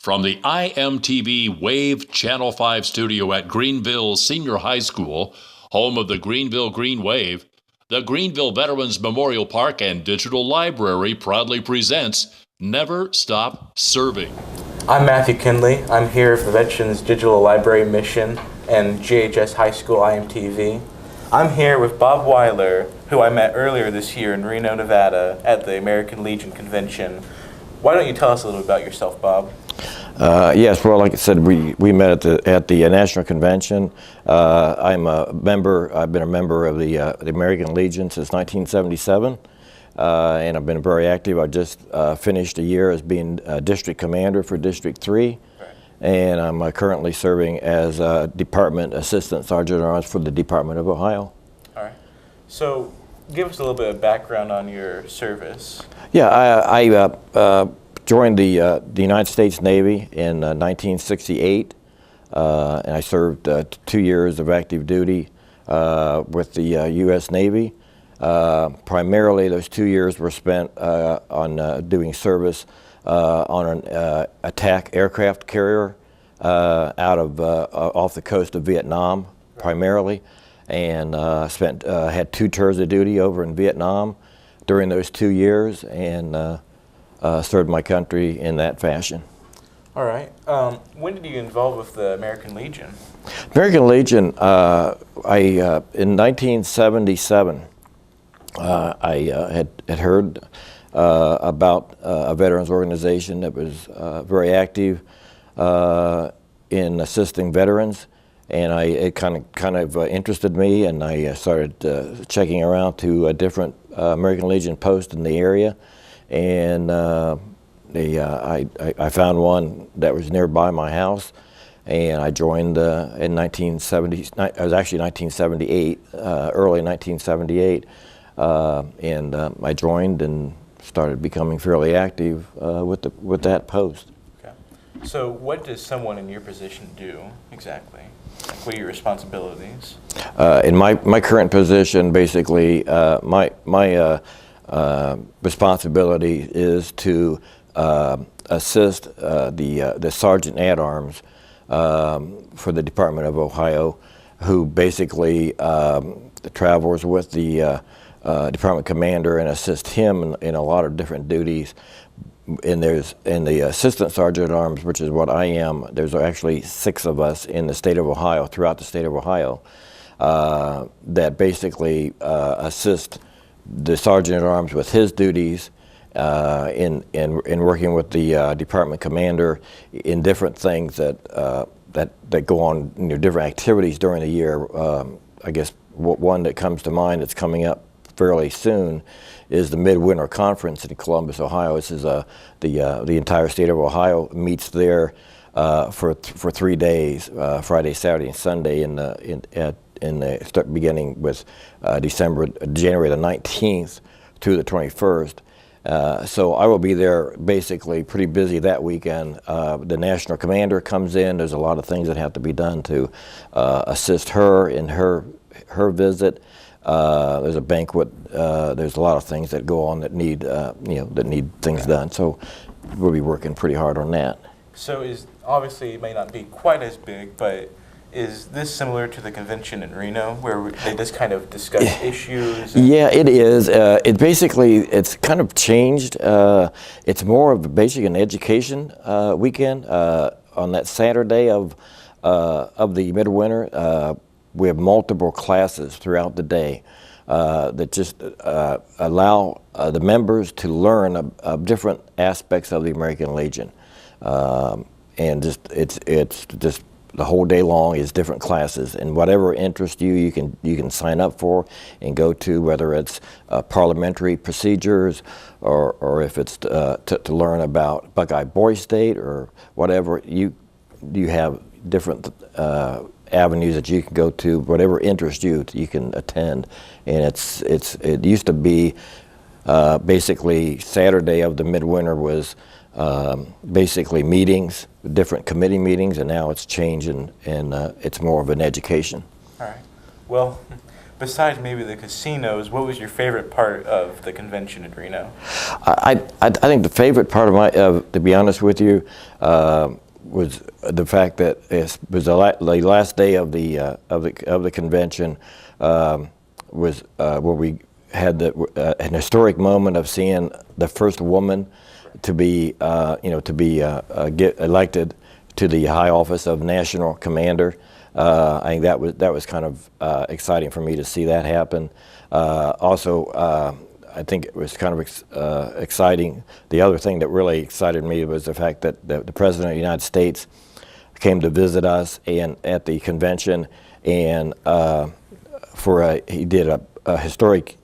From the IMTV Wave Channel 5 studio at Greenville Senior High School, home of the Greenville Green Wave, the Greenville Veterans Memorial Park and Digital Library proudly presents Never Stop Serving. I'm Matthew Kinley. I'm here for the Veterans Digital Library Mission and GHS High School IMTV. I'm here with Bob Weiler, who I met earlier this year in Reno, Nevada at the American Legion Convention. Why don't you tell us a little bit about yourself, Bob? Yes, well, like I said, we met at the National Convention. I'm a member. I've been a member of the American Legion since 1977, and I've been very active. I just finished a year as being district commander for District 3, right. And I'm currently serving as Department Assistant Sergeant at Arms for the Department of Ohio. All right. So, give us a little bit of background on your service. Yeah, I joined the United States Navy in 1968, and I served 2 years of active duty with the U.S. Navy. Primarily, those 2 years were spent on doing service on an attack aircraft carrier out of off the coast of Vietnam, primarily, and had 2 tours of duty over in Vietnam during those 2 years, and served my country in that fashion. All right. When did you get involved with the American Legion? American Legion, in 1977, I had heard about a veterans organization that was very active in assisting veterans, and it kind of interested me, and I started checking around to different American Legion posts in the area. And I found one that was nearby my house, and I joined in 1970. It was actually 1978, early 1978, and I joined and started becoming fairly active with that post. Okay. So, what does someone in your position do exactly? Like, what are your responsibilities? In my current position, basically, my responsibility is to assist the Sergeant at Arms for the Department of Ohio, who basically travels with the Department Commander and assist him in a lot of different duties. And there's in the Assistant Sergeant at Arms, which is what I am. There's actually 6 of us in the state of Ohio, throughout the state of Ohio, that basically assist the Sergeant at Arms with his duties in working with the Department Commander in different things that go on, different activities during the year. I guess one that comes to mind that's coming up fairly soon is the Midwinter Conference in Columbus, Ohio. This is the entire state of Ohio meets there for 3 days, Friday, Saturday, and Sunday beginning with January the 19th to the 21st. So I will be there basically pretty busy that weekend. The National Commander comes in. There's a lot of things that have to be done to assist her in her visit. There's a banquet. There's a lot of things that go on that need things done. So we'll be working pretty hard on that. So obviously it may not be quite as big, but is this similar to the convention in Reno, where they just kind of discuss issues? Yeah, it is. It's kind of changed. It's more of basically an education weekend. On that Saturday of the midwinter, we have multiple classes throughout the day that just allow the members to learn different aspects of the American Legion, and it's just the whole day long is different classes, and whatever interests you, you can sign up for and go to, whether it's parliamentary procedures or if it's to learn about Buckeye Boy State or whatever. You have different avenues that you can go to, whatever interests you, you can attend. And it used to be basically Saturday of the midwinter was basically meetings, different committee meetings, and now it's changed and it's more of an education. All right. Well, besides maybe the casinos, what was your favorite part of the convention in Reno? I think the favorite part of to be honest with you, was the fact that it was the last day of the convention, was where we had an historic moment of seeing the first woman to be get elected to the high office of national commander. I think that was kind of exciting for me to see that happen. Also, I think it was kind of exciting. The other thing that really excited me was the fact that the President of the United States came to visit us at the convention, and he did a historic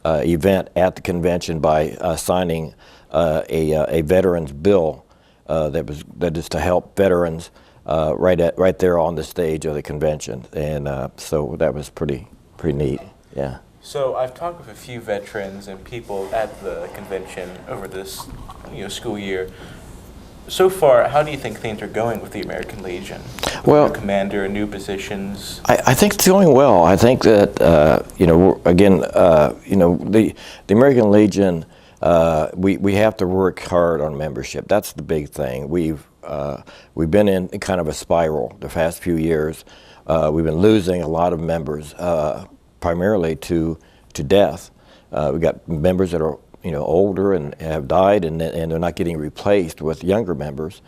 event at the convention by signing a veterans bill that is to help veterans right there on the stage of the convention, and so that was pretty neat. Yeah. So I've talked with a few veterans and people at the convention over this school year. So far, how do you think things are going with the American Legion? Well, new commander, new positions. I think it's going well. I think that the American Legion, we have to work hard on membership. That's the big thing. We've been in kind of a spiral the past few years. We've been losing a lot of members, primarily to death. We've got members that are older and have died, and they're not getting replaced with younger members.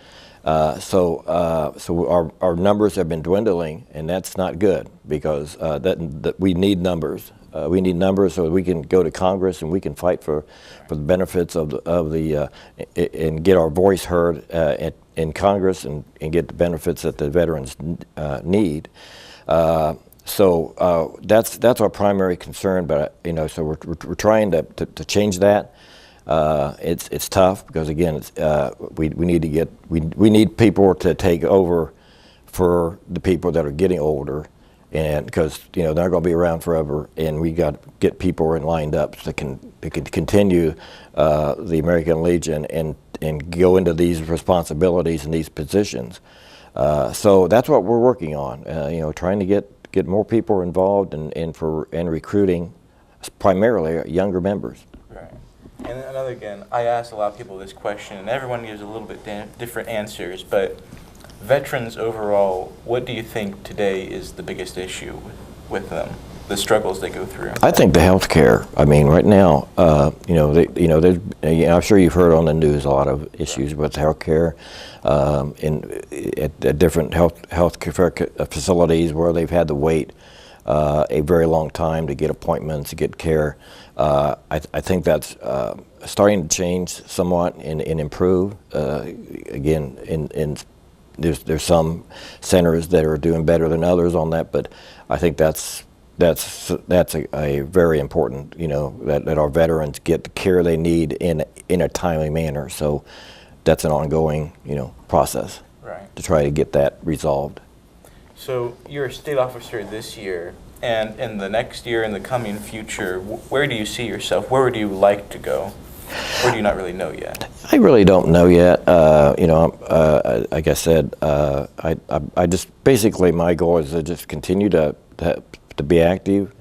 So our numbers have been dwindling, and that's not good, because that we need numbers. We need numbers so that we can go to Congress and we can fight for the benefits of the and get our voice heard in Congress and get the benefits that the veterans need. So that's our primary concern. But so we're trying to change that. It's tough because again we need people to take over for the people that are getting older, and because they're not going to be around forever, and we got to get people lined up that can continue the American Legion and go into these responsibilities and these positions. So that's what we're working on. Trying to get more people involved and recruiting primarily younger members. Right. And again, I asked a lot of people this question, and everyone gives a little bit different answers, but veterans overall, what do you think today is the biggest issue with them, the struggles they go through? I think the health care. I mean, right now, I'm sure you've heard on the news a lot of issues with health care at different health care facilities where they've had to wait a very long time to get appointments, to get care. I think that's starting to change somewhat and improve. Again, there's some centers that are doing better than others on that, but I think that's a very important, that our veterans get the care they need in a timely manner. So that's an ongoing, process. Right. To try to get that resolved. So you're a state officer this year, and in the next year, in the coming future, where do you see yourself? Where would you like to go? Or do you not really know yet? I really don't know yet. Like I said, I just basically my goal is to just continue to be active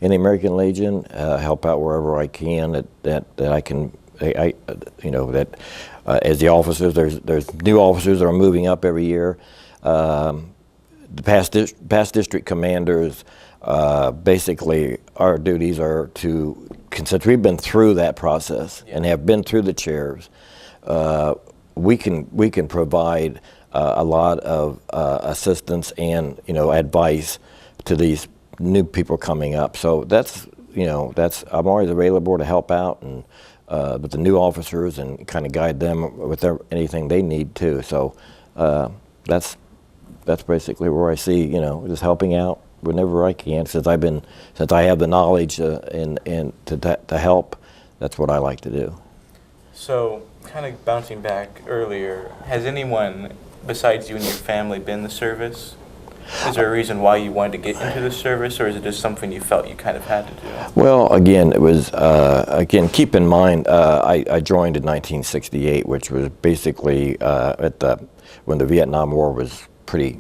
in the American Legion, help out wherever I can. That I can, as the officers, there's new officers that are moving up every year. The past district commanders, basically our duties are to, since we've been through that process and have been through the chairs, we can provide a lot of assistance and advice to these new people coming up. So that's I'm always available to help out and with the new officers and kind of guide them with anything they need too. So that's basically where I see just helping out whenever I can, since I have the knowledge and to help. That's what I like to do. So, kind of bouncing back earlier, has anyone besides you and your family been in the service? Is there a reason why you wanted to get into the service, or is it just something you felt you kind of had to do? Well, again, it was keep in mind I joined in 1968, which was basically when the Vietnam War was pretty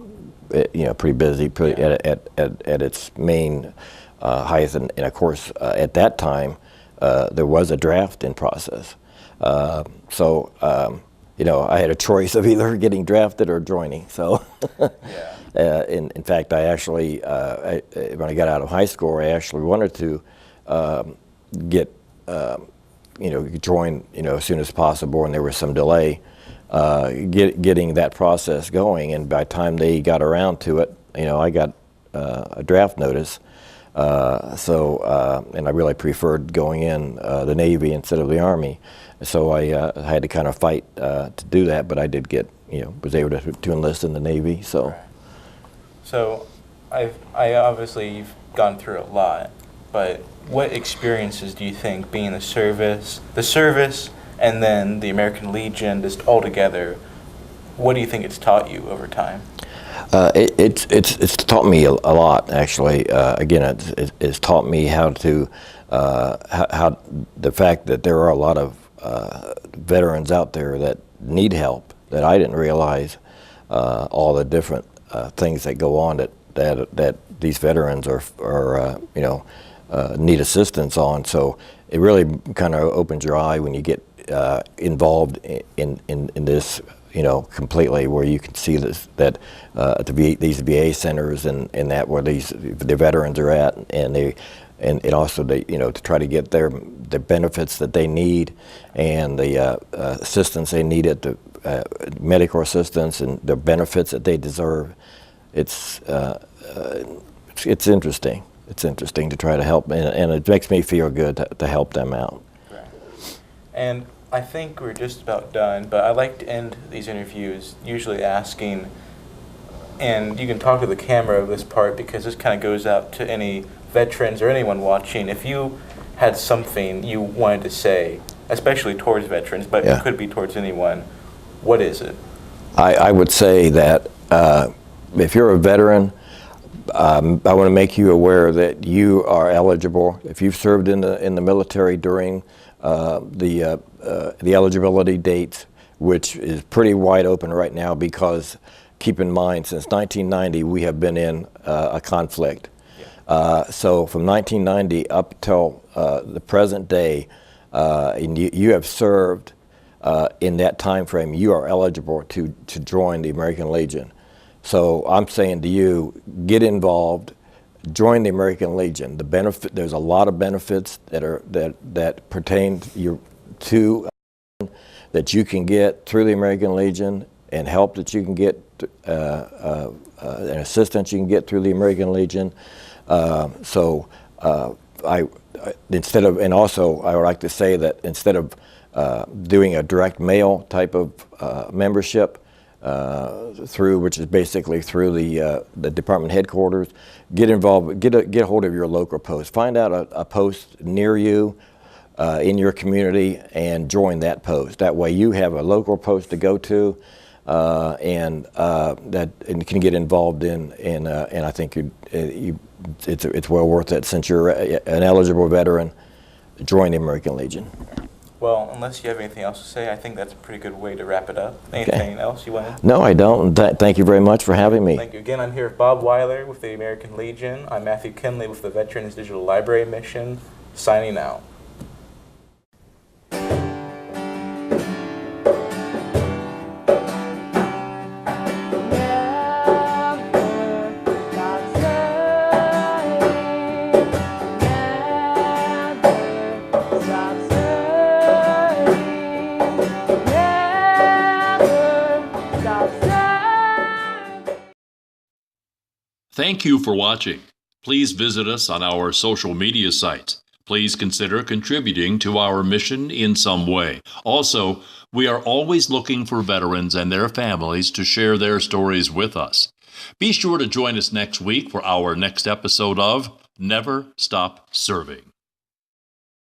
busy, at its main highest. And of course, at that time, there was a draft in process. I had a choice of either getting drafted or joining. So, in fact, I actually, when I got out of high school, I actually wanted to get, join, as soon as possible, and there was some delay getting that process going. And by the time they got around to it, I got a draft notice. And I really preferred going in the Navy instead of the Army. So I had to kind of fight to do that, but I did get, was able to enlist in the Navy. So, so I obviously you've gone through a lot, but what experiences do you think being the service, and then the American Legion, just all together, what do you think it's taught you over time? It's taught me a lot, actually. Again, it's taught me how to how the fact that there are a lot of veterans out there that need help that I didn't realize all the different things that go on that these veterans are need assistance on. So it really kind of opens your eye when you get involved in this. Completely, where you can see this, that these VA centers and that where the veterans are at, and also to try to get the benefits that they need and the assistance they need at the medical assistance and the benefits that they deserve. It's interesting. It's interesting to try to help, and it makes me feel good to help them out. Right. And I think we're just about done, but I like to end these interviews usually asking, and you can talk to the camera of this part because this kind of goes out to any veterans or anyone watching. If you had something you wanted to say, especially towards veterans, but it could be towards anyone, what is it? I would say that if you're a veteran, I want to make you aware that you are eligible. If you've served in the military during the eligibility dates, which is pretty wide open right now, because keep in mind, since 1990 we have been in a conflict. So from 1990 up till the present day, and you have served in that time frame, you are eligible to join the American Legion. So I'm saying to you, get involved. Join the American Legion. There's a lot of benefits that pertain to that you can get through the American Legion, and help that you can get, and assistance you can get through the American Legion. I would like to say that instead of doing a direct mail type of membership, which is basically through the department headquarters, get involved, get a hold of your local post. Find out a post near you in your community and join that post. That way you have a local post to go to, and can get involved in, and I think it's well worth it. Since you're an eligible veteran, join the American Legion. Well, unless you have anything else to say, I think that's a pretty good way to wrap it up. Anything else you want to? No, I don't. Thank you very much for having me. Thank you. Again, I'm here with Bob Weiler with the American Legion. I'm Matthew Kinley with the Veterans Digital Library Mission, signing out. Thank you for watching. Please visit us on our social media sites. Please consider contributing to our mission in some way. Also, we are always looking for veterans and their families to share their stories with us. Be sure to join us next week for our next episode of Never Stop Serving.